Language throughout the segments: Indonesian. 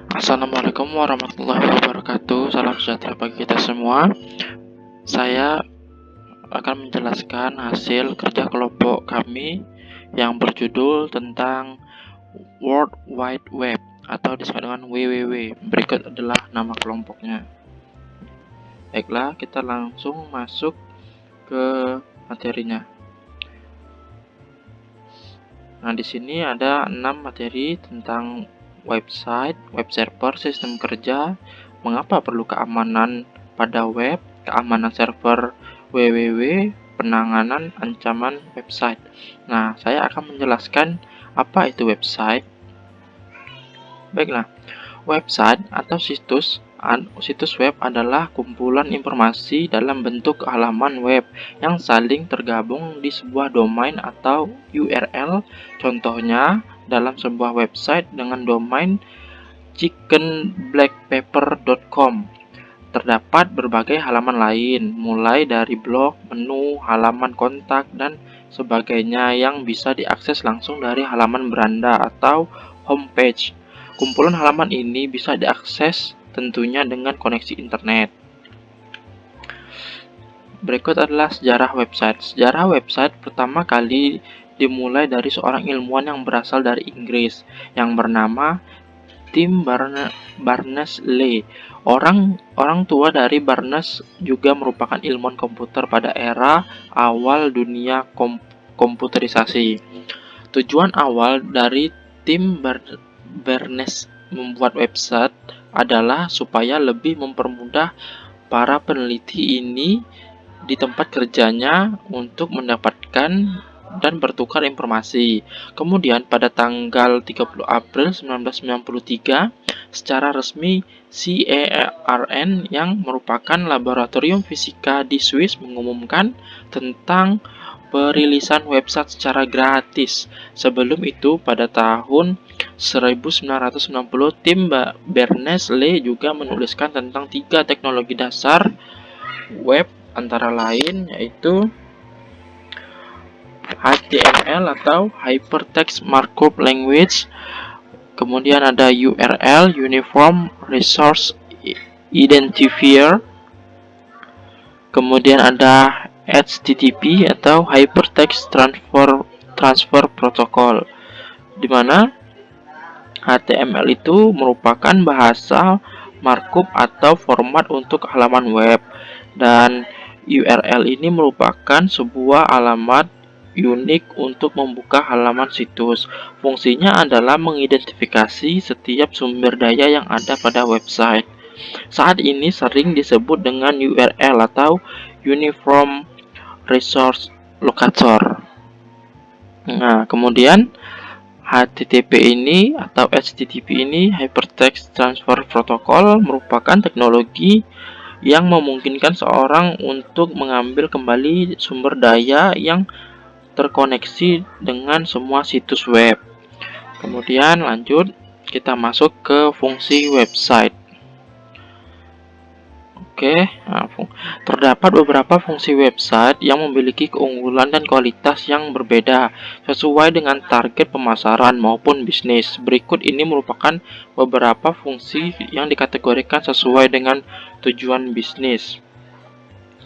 Assalamualaikum warahmatullahi wabarakatuh. Salam sejahtera bagi kita semua. Saya akan menjelaskan hasil kerja kelompok kami yang berjudul tentang World Wide Web atau disebut dengan WWW. Berikut adalah nama kelompoknya. Baiklah, kita langsung masuk ke materinya. Nah, di sini ada 6 materi tentang website, web server, sistem kerja, mengapa perlu keamanan pada web, keamanan server www, penanganan ancaman website. Nah, saya akan menjelaskan apa itu website. Baiklah, website atau situs web adalah kumpulan informasi dalam bentuk halaman web yang saling tergabung di sebuah domain atau URL. Contohnya, dalam sebuah website dengan domain chickenblackpepper.com terdapat berbagai halaman lain, mulai dari blog, menu, halaman kontak, dan sebagainya yang bisa diakses langsung dari halaman beranda atau homepage. Kumpulan halaman ini bisa diakses tentunya dengan koneksi internet. Berikut adalah sejarah website. Sejarah website pertama kali dimulai dari seorang ilmuwan yang berasal dari Inggris yang bernama Tim Berners-Lee. Orang tua dari Berners juga merupakan ilmuwan komputer pada era awal dunia komputerisasi. Tujuan awal dari tim Berners membuat website adalah supaya lebih mempermudah para peneliti ini di tempat kerjanya untuk mendapatkan dan bertukar informasi. Kemudian pada tanggal 30 April 1993, secara resmi CERN yang merupakan laboratorium fisika di Swiss mengumumkan tentang perilisan website secara gratis. Sebelum itu, pada tahun 1990, tim Berners-Lee juga menuliskan tentang 3 teknologi dasar web, antara lain yaitu HTML atau Hypertext Markup Language, kemudian ada URL, Uniform Resource Identifier, kemudian ada HTTP atau Hypertext Transfer Protocol, di mana HTML itu merupakan bahasa markup atau format untuk halaman web, dan URL ini merupakan sebuah alamat unik untuk membuka halaman situs. Fungsinya adalah mengidentifikasi setiap sumber daya yang ada pada website. Saat ini sering disebut dengan URL atau Uniform Resource Locator. Nah, kemudian HTTP ini atau HTTP ini, Hypertext Transfer Protocol, merupakan teknologi yang memungkinkan seorang untuk mengambil kembali sumber daya yang terkoneksi dengan semua situs web. Kemudian lanjut, kita masuk ke fungsi website. Terdapat beberapa fungsi website yang memiliki keunggulan dan kualitas yang berbeda sesuai dengan target pemasaran maupun bisnis. Berikut ini merupakan beberapa fungsi yang dikategorikan sesuai dengan tujuan bisnis.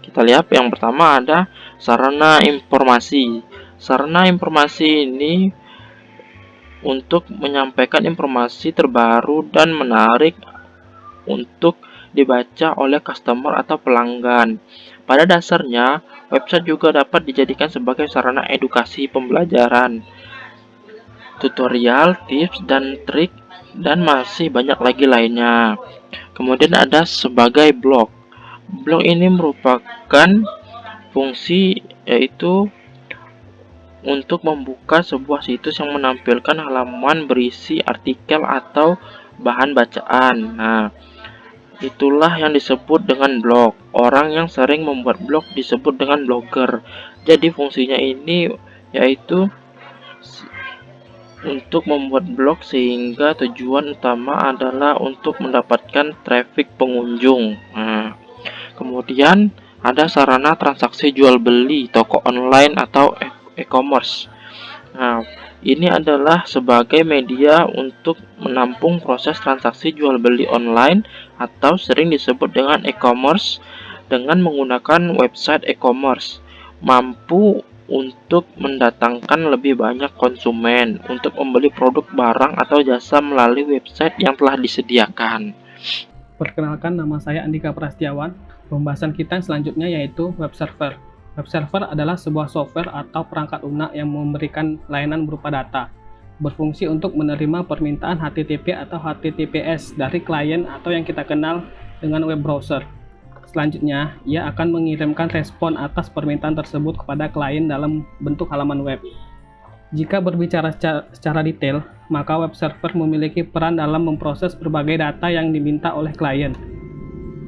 Kita lihat yang pertama ada sarana informasi. Sarana informasi ini untuk menyampaikan informasi terbaru dan menarik untuk dibaca oleh customer atau pelanggan. Pada dasarnya, website juga dapat dijadikan sebagai sarana edukasi pembelajaran, tutorial, tips, dan trik, dan masih banyak lagi lainnya. Kemudian ada sebagai blog. Blog ini merupakan fungsi yaitu untuk membuka sebuah situs yang menampilkan halaman berisi artikel atau bahan bacaan. Nah, itulah yang disebut dengan blog. Orang yang sering membuat blog disebut dengan blogger. Jadi fungsinya ini yaitu untuk membuat blog, sehingga tujuan utama adalah untuk mendapatkan traffic pengunjung. Nah, kemudian ada sarana transaksi jual beli, toko online atau e-commerce. Nah, Ini adalah sebagai media untuk menampung proses transaksi jual beli online atau sering disebut dengan e-commerce. Dengan menggunakan website e-commerce, mampu untuk mendatangkan lebih banyak konsumen untuk membeli produk barang atau jasa melalui website yang telah disediakan. Perkenalkan, nama saya Andika Prasetyawan. Pembahasan kita selanjutnya yaitu web server. Web server adalah sebuah software atau perangkat lunak yang memberikan layanan berupa data, berfungsi untuk menerima permintaan HTTP atau HTTPS dari klien atau yang kita kenal dengan web browser. Selanjutnya, ia akan mengirimkan respon atas permintaan tersebut kepada klien dalam bentuk halaman web. Jika berbicara secara detail, maka web server memiliki peran dalam memproses berbagai data yang diminta oleh klien.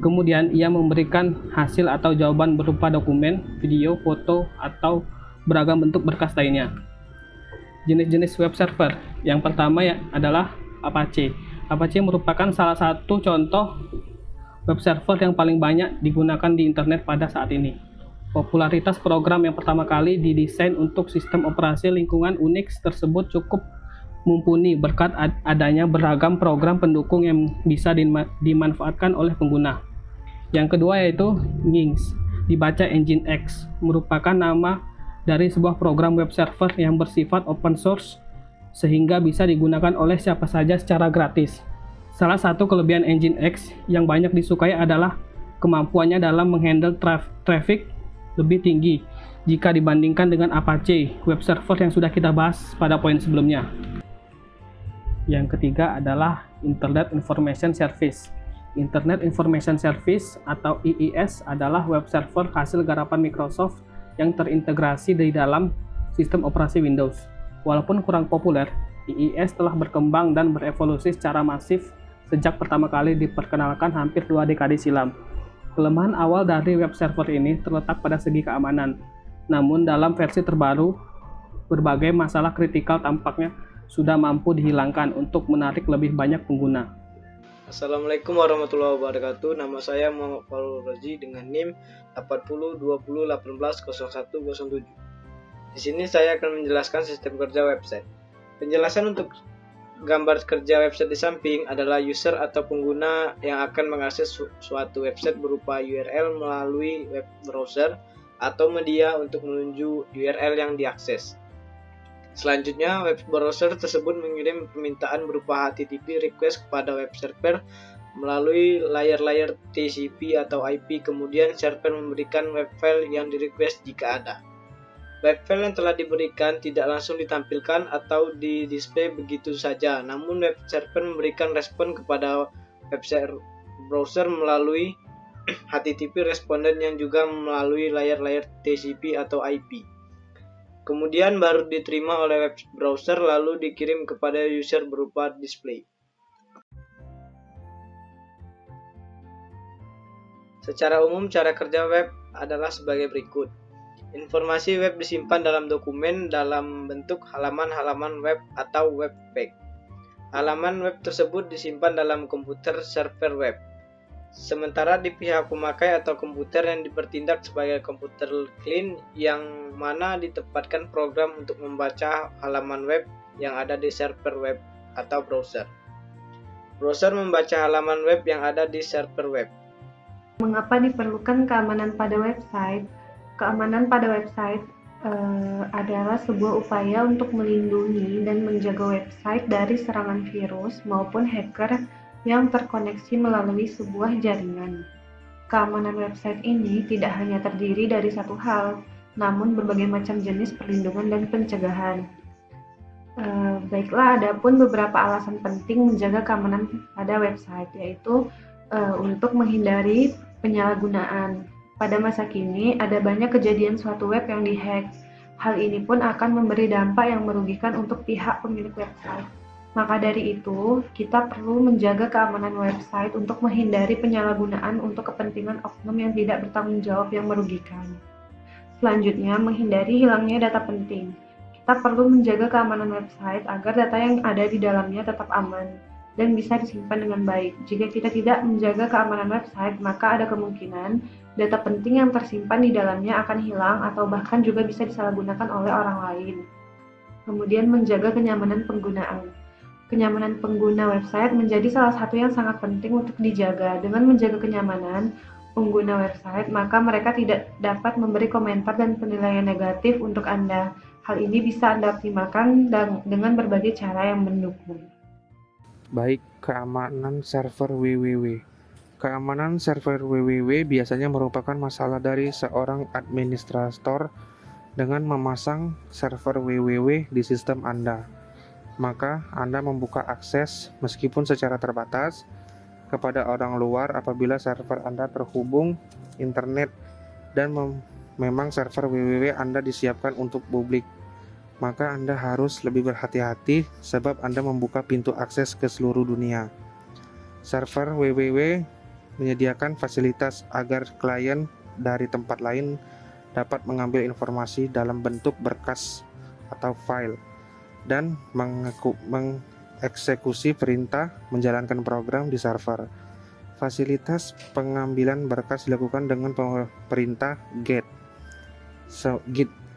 Kemudian, ia memberikan hasil atau jawaban berupa dokumen, video, foto, atau beragam bentuk berkas lainnya. Jenis-jenis web server. Yang pertama adalah Apache. Apache merupakan salah satu contoh web server yang paling banyak digunakan di internet pada saat ini. Popularitas program yang pertama kali didesain untuk sistem operasi lingkungan Unix tersebut cukup mumpuni berkat adanya beragam program pendukung yang bisa dimanfaatkan oleh pengguna. Yang kedua yaitu Nginx, dibaca Nginx, merupakan nama dari sebuah program web server yang bersifat open source sehingga bisa digunakan oleh siapa saja secara gratis. Salah satu kelebihan Nginx yang banyak disukai adalah kemampuannya dalam menghandle traffic lebih tinggi jika dibandingkan dengan Apache, web server yang sudah kita bahas pada poin sebelumnya. Yang ketiga adalah Internet Information Service. Internet Information Service atau IIS adalah web server hasil garapan Microsoft yang terintegrasi di dalam sistem operasi Windows. Walaupun kurang populer, IIS telah berkembang dan berevolusi secara masif sejak pertama kali diperkenalkan hampir 2 dekade silam. Kelemahan awal dari web server ini terletak pada segi keamanan. Namun dalam versi terbaru, berbagai masalah kritikal tampaknya sudah mampu dihilangkan untuk menarik lebih banyak pengguna. Assalamualaikum warahmatullahi wabarakatuh. Nama saya Muhammad Farul Razi dengan NIM 8020180107. Di sini saya akan menjelaskan sistem kerja website. Penjelasan untuk gambar kerja website di samping adalah user atau pengguna yang akan mengakses suatu website berupa URL melalui web browser atau media untuk menuju URL yang diakses. Selanjutnya, web browser tersebut mengirim permintaan berupa HTTP request kepada web server melalui layer-layer TCP atau IP, kemudian server memberikan web file yang di-request jika ada. Web file yang telah diberikan tidak langsung ditampilkan atau di-display begitu saja, namun web server memberikan respon kepada web browser melalui HTTP responden yang juga melalui layer-layer TCP atau IP. Kemudian baru diterima oleh web browser lalu dikirim kepada user berupa display. Secara umum cara kerja web adalah sebagai berikut. Informasi web disimpan dalam dokumen dalam bentuk halaman-halaman web atau web page. Halaman web tersebut disimpan dalam komputer server web. Sementara di pihak pemakai atau komputer yang dipertindak sebagai komputer client yang mana ditempatkan program untuk membaca halaman web yang ada di server web atau browser. Browser membaca halaman web yang ada di server web. Mengapa diperlukan keamanan pada website? Keamanan pada website adalah sebuah upaya untuk melindungi dan menjaga website dari serangan virus maupun hacker yang terkoneksi melalui sebuah jaringan. Keamanan website ini tidak hanya terdiri dari satu hal, namun berbagai macam jenis perlindungan dan pencegahan. Baiklah, ada pun beberapa alasan penting menjaga keamanan pada website, yaitu untuk menghindari penyalahgunaan. Pada masa kini, ada banyak kejadian suatu web yang dihack. Hal ini pun akan memberi dampak yang merugikan untuk pihak pemilik website. Maka dari itu, kita perlu menjaga keamanan website untuk menghindari penyalahgunaan untuk kepentingan oknum yang tidak bertanggung jawab yang merugikan. Selanjutnya, menghindari hilangnya data penting. Kita perlu menjaga keamanan website agar data yang ada di dalamnya tetap aman dan bisa disimpan dengan baik. Jika kita tidak menjaga keamanan website, maka ada kemungkinan data penting yang tersimpan di dalamnya akan hilang atau bahkan juga bisa disalahgunakan oleh orang lain. Kemudian menjaga kenyamanan penggunaan. Kenyamanan pengguna website menjadi salah satu yang sangat penting untuk dijaga. Dengan menjaga kenyamanan pengguna website, maka mereka tidak dapat memberi komentar dan penilaian negatif untuk Anda. Hal ini bisa Anda optimalkan dengan berbagai cara yang mendukung. Baik, keamanan server www. Keamanan server www biasanya merupakan masalah dari seorang administrator dengan memasang server www di sistem Anda. Maka Anda membuka akses meskipun secara terbatas kepada orang luar apabila server Anda terhubung internet dan memang server www Anda disiapkan untuk publik. Maka Anda harus lebih berhati-hati sebab Anda membuka pintu akses ke seluruh dunia. Server www menyediakan fasilitas agar klien dari tempat lain dapat mengambil informasi dalam bentuk berkas atau file dan mengeksekusi perintah menjalankan program di server. Fasilitas pengambilan berkas dilakukan dengan perintah GET.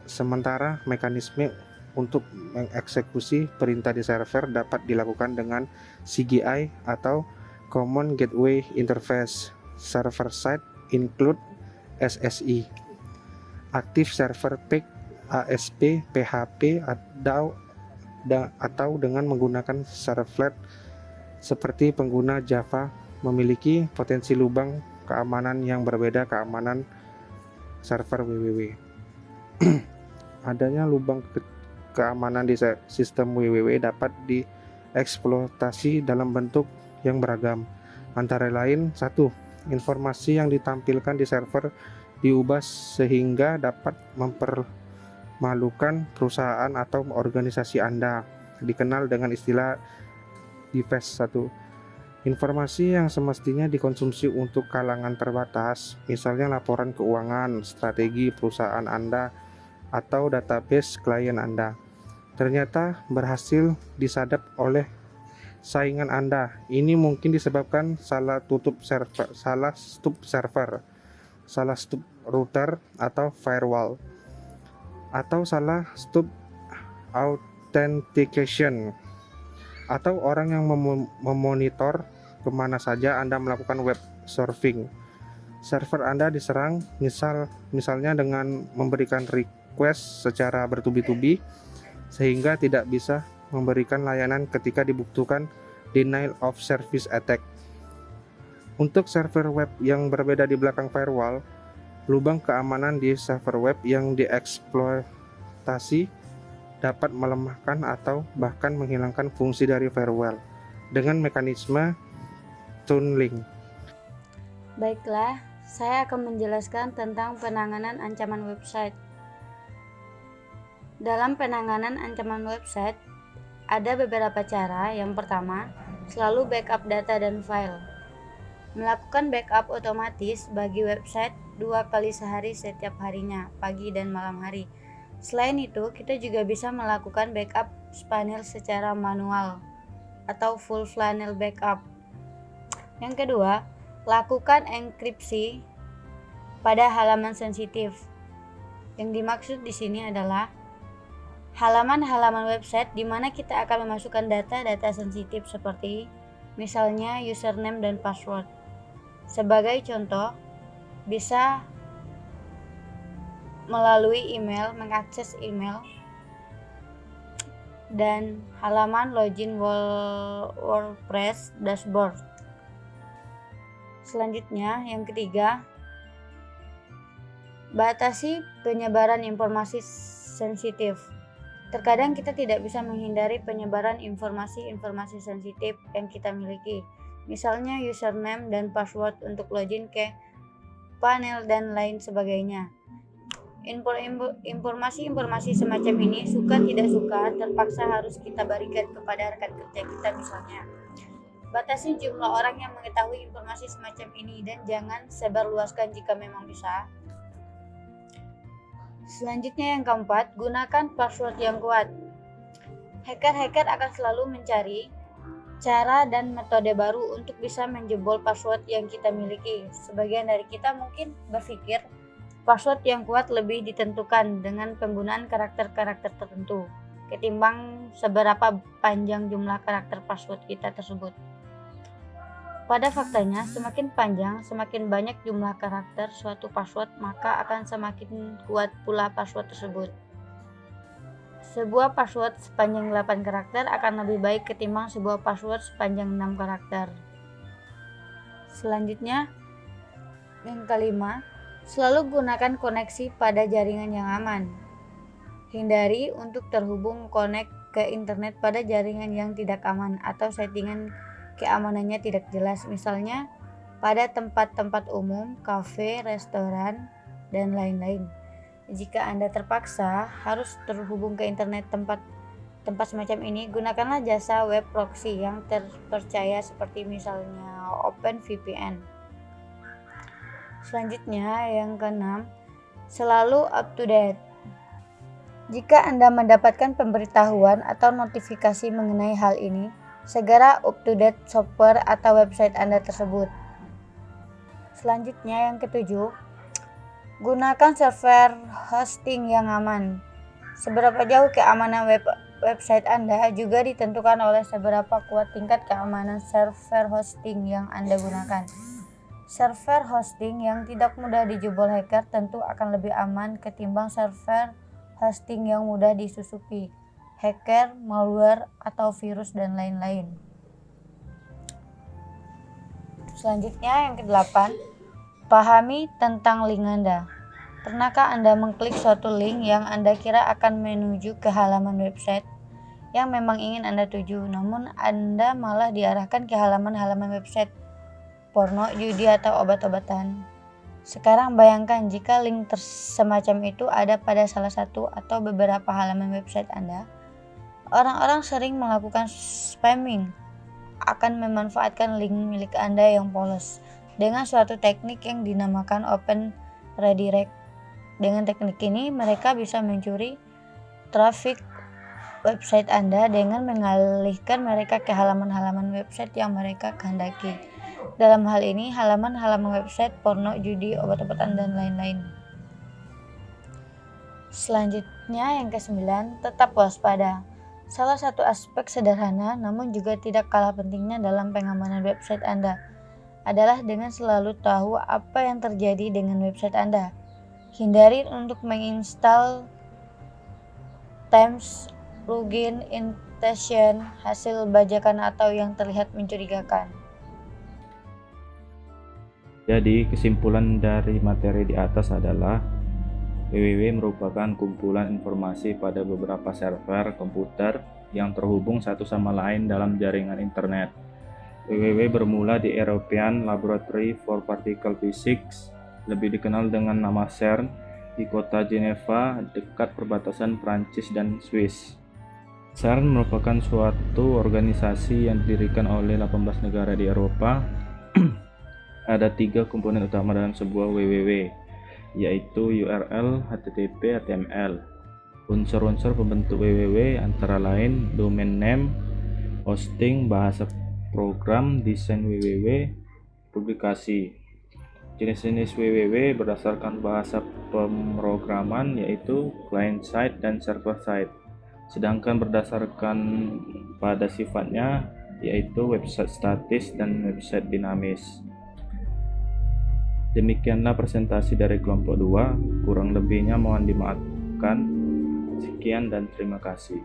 Sementara mekanisme untuk mengeksekusi perintah di server dapat dilakukan dengan CGI atau Common Gateway Interface, Server Side Include SSI, Active Server Page ASP, PHP atau dengan menggunakan servlet seperti pengguna Java memiliki potensi lubang keamanan yang berbeda keamanan server www. Adanya lubang keamanan di sistem www dapat dieksploitasi dalam bentuk yang beragam. Antara lain, 1. Informasi yang ditampilkan di server diubah sehingga dapat mempermalukan perusahaan atau organisasi Anda, dikenal dengan istilah device 1. Informasi yang semestinya dikonsumsi untuk kalangan terbatas, misalnya laporan keuangan, strategi perusahaan Anda, atau database klien Anda, ternyata berhasil disadap oleh saingan Anda. Ini mungkin disebabkan salah stop server, salah stop router atau firewall, atau salah stop authentication, atau orang yang memonitor kemana saja Anda melakukan web surfing. Server Anda diserang misalnya dengan memberikan request secara bertubi-tubi sehingga tidak bisa memberikan layanan ketika dibutuhkan denial of service attack. Untuk server web yang berbeda di belakang firewall, lubang keamanan di server web yang dieksploitasi dapat melemahkan atau bahkan menghilangkan fungsi dari firewall dengan mekanisme tunneling. Baiklah, saya akan menjelaskan tentang penanganan ancaman website. Dalam penanganan ancaman website, ada beberapa cara. Yang pertama, selalu backup data dan file. Melakukan backup otomatis bagi website 2 kali sehari setiap harinya, pagi dan malam hari. Selain itu, kita juga bisa melakukan backup panel secara manual atau full flanel backup. Yang kedua, lakukan enkripsi pada halaman sensitif. Yang dimaksud di sini adalah halaman-halaman website di mana kita akan memasukkan data-data sensitif seperti misalnya username dan password. Sebagai contoh, bisa melalui email, mengakses email, dan halaman login WordPress dashboard. Selanjutnya, yang ketiga, batasi penyebaran informasi sensitif. Terkadang kita tidak bisa menghindari penyebaran informasi-informasi sensitif yang kita miliki, misalnya username dan password untuk login ke panel dan lain sebagainya. Informasi-informasi semacam ini, suka tidak suka, terpaksa harus kita berikan kepada rekan kerja kita misalnya. Batasi jumlah orang yang mengetahui informasi semacam ini dan jangan sebarluaskan jika memang bisa. Selanjutnya yang keempat, gunakan password yang kuat. Hacker-hacker akan selalu mencari cara dan metode baru untuk bisa menjebol password yang kita miliki. Sebagian dari kita mungkin berpikir password yang kuat lebih ditentukan dengan penggunaan karakter-karakter tertentu. ketimbang seberapa panjang jumlah karakter password kita tersebut. Pada faktanya, semakin panjang, semakin banyak jumlah karakter suatu password, maka akan semakin kuat pula password tersebut. Sebuah password sepanjang 8 karakter akan lebih baik ketimbang sebuah password sepanjang 6 karakter. Selanjutnya, yang kelima, selalu gunakan koneksi pada jaringan yang aman. Hindari untuk terhubung connect ke internet pada jaringan yang tidak aman atau settingan keamanannya tidak jelas, misalnya pada tempat-tempat umum, kafe, restoran, dan lain-lain. Jika Anda terpaksa harus terhubung ke internet tempat semacam ini, gunakanlah jasa web proxy yang terpercaya seperti misalnya OpenVPN. Selanjutnya, yang keenam, selalu up to date. Jika Anda mendapatkan pemberitahuan atau notifikasi mengenai hal ini, segera up-to-date software atau website Anda tersebut. Selanjutnya yang ketujuh, gunakan server hosting yang aman. Seberapa jauh keamanan website Anda juga ditentukan oleh seberapa kuat tingkat keamanan server hosting yang Anda gunakan. Server hosting yang tidak mudah dijebol hacker tentu akan lebih aman ketimbang server hosting yang mudah disusupi hacker, malware, atau virus, dan lain-lain. Selanjutnya yang ke-8, pahami tentang link Anda. Pernahkah Anda mengklik suatu link yang Anda kira akan menuju ke halaman website yang memang ingin Anda tuju, namun Anda malah diarahkan ke halaman-halaman website porno, judi, atau obat-obatan? Sekarang bayangkan jika link semacam itu ada pada salah satu atau beberapa halaman website Anda. Orang-orang sering melakukan spamming, akan memanfaatkan link milik Anda yang polos dengan suatu teknik yang dinamakan open redirect. Dengan teknik ini, mereka bisa mencuri trafik website Anda dengan mengalihkan mereka ke halaman-halaman website yang mereka kehendaki. Dalam hal ini, halaman-halaman website porno, judi, obat-obatan, dan lain-lain. Selanjutnya yang ke-9, tetap waspada. Salah satu aspek sederhana namun juga tidak kalah pentingnya dalam pengamanan website Anda adalah dengan selalu tahu apa yang terjadi dengan website Anda. Hindari untuk menginstal themes, plugin, indentation, hasil bajakan atau yang terlihat mencurigakan. Jadi kesimpulan dari materi di atas adalah www merupakan kumpulan informasi pada beberapa server komputer yang terhubung satu sama lain dalam jaringan internet. www bermula di European Laboratory for Particle Physics, lebih dikenal dengan nama CERN, di kota Geneva dekat perbatasan Prancis dan Swiss. CERN merupakan suatu organisasi yang didirikan oleh 18 negara di Eropa. Ada 3 komponen utama dalam sebuah www, yaitu URL, HTTP, HTML. Unsur-unsur pembentuk www antara lain domain name, hosting, bahasa program, desain www, publikasi. Jenis-jenis www berdasarkan bahasa pemrograman yaitu client side dan server side. Sedangkan berdasarkan pada sifatnya yaitu website statis dan website dinamis. Demikianlah presentasi dari kelompok 2, kurang lebihnya mohon dimaafkan. Sekian dan terima kasih.